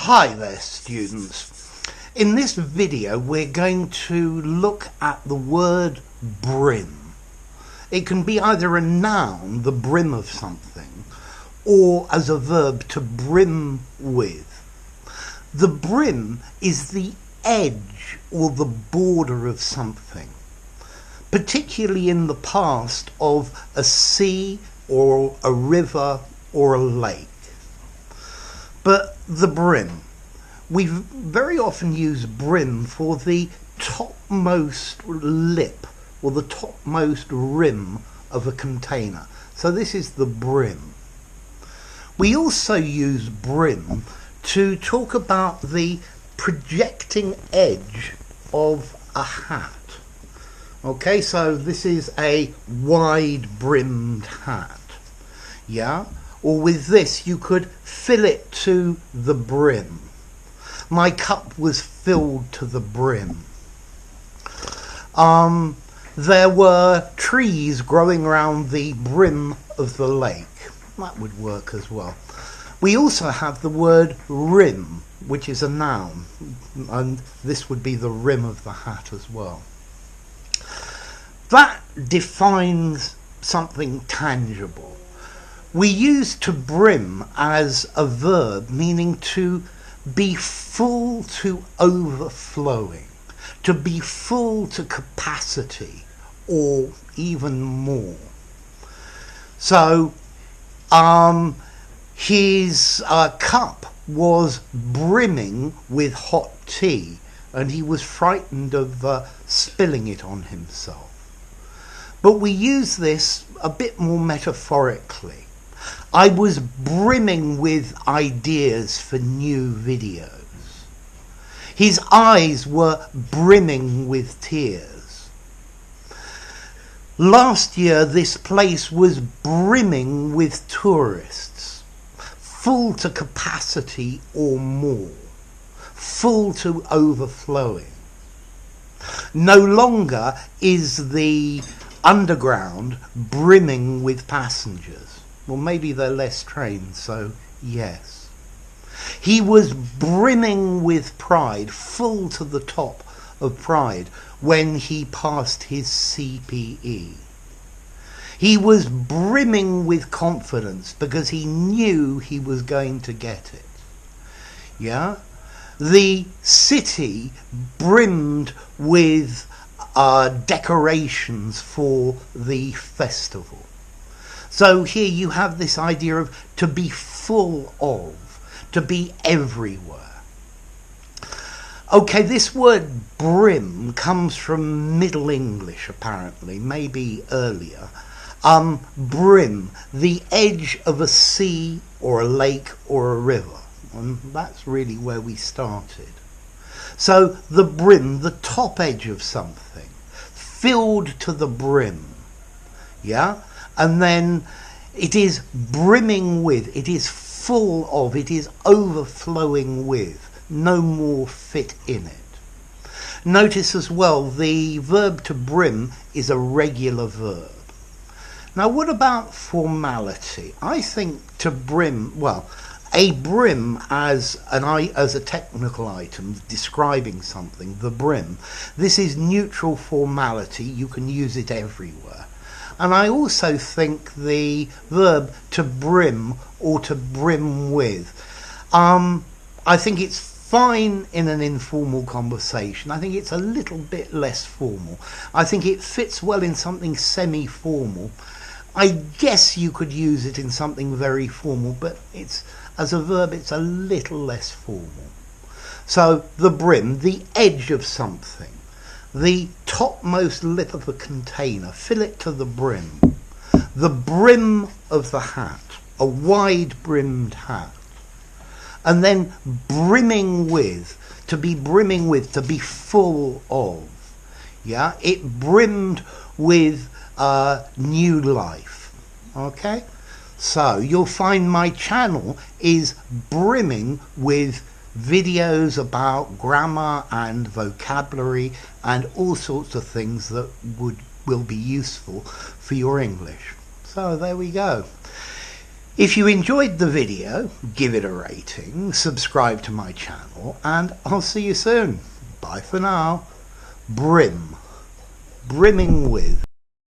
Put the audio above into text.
Hi there, students. In this video we're going to look at the word brim. It can be either a noun, the brim of something, or as a verb, to brim with. The brim is the edge or the border of something, particularly in the past of a sea or a river or a lake. But the brim, we very often use brim for the topmost lip or the topmost rim of a container. So this is the brim. We also use brim to talk about the projecting edge of a hat. Okay, so this is a wide brimmed hat. Yeah? Or with this, you could fill it to the brim. My cup was filled to the brim. There were trees growing around the brim of the lake. That would work as well. We also have the word rim, which is a noun, and this would be the rim of the hat as well. That defines something tangible. We use to brim as a verb, meaning to be full to overflowing, to be full to capacity, or even more. So, his cup was brimming with hot tea, and he was frightened of spilling it on himself. But we use this a bit more metaphorically. I was brimming with ideas for new videos. His eyes were brimming with tears. Last year, this place was brimming with tourists, full to capacity or more, full to overflowing. No longer is the underground brimming with passengers. Well, maybe they're less trained, so yes. He was brimming with pride, full to the top of pride, when he passed his CPE. He was brimming with confidence because he knew he was going to get it. Yeah? The city brimmed with decorations for the festival. So here you have this idea of to be full of, to be everywhere. Okay, this word brim comes from Middle English apparently, maybe earlier. Brim, the edge of a sea or a lake or a river. And that's really where we started. So the brim, the top edge of something, filled to the brim. Yeah? And then it is brimming with, it is full of, it is overflowing with, no more fit in it. Notice as well, the verb to brim is a regular verb. Now what about formality? I think to brim, well, a brim as a technical item describing something, the brim, this is neutral formality, you can use it everywhere. And I also think the verb to brim or to brim with, I think it's fine in an informal conversation. I think it's a little bit less formal. I think it fits well in something semi-formal. I guess you could use it in something very formal, but it's, as a verb, it's a little less formal. So the brim, the edge of something. The topmost lip of a container, fill it to the brim. The brim of the hat, a wide brimmed hat. And then brimming with, to be full of. Yeah, it brimmed with new life. Okay? So you'll find my channel is brimming with videos about grammar and vocabulary and all sorts of things that will be useful for your English. So there we go. If you enjoyed the video, give it a rating, subscribe to my channel, and I'll see you soon. Bye for now. Brim. Brimming with.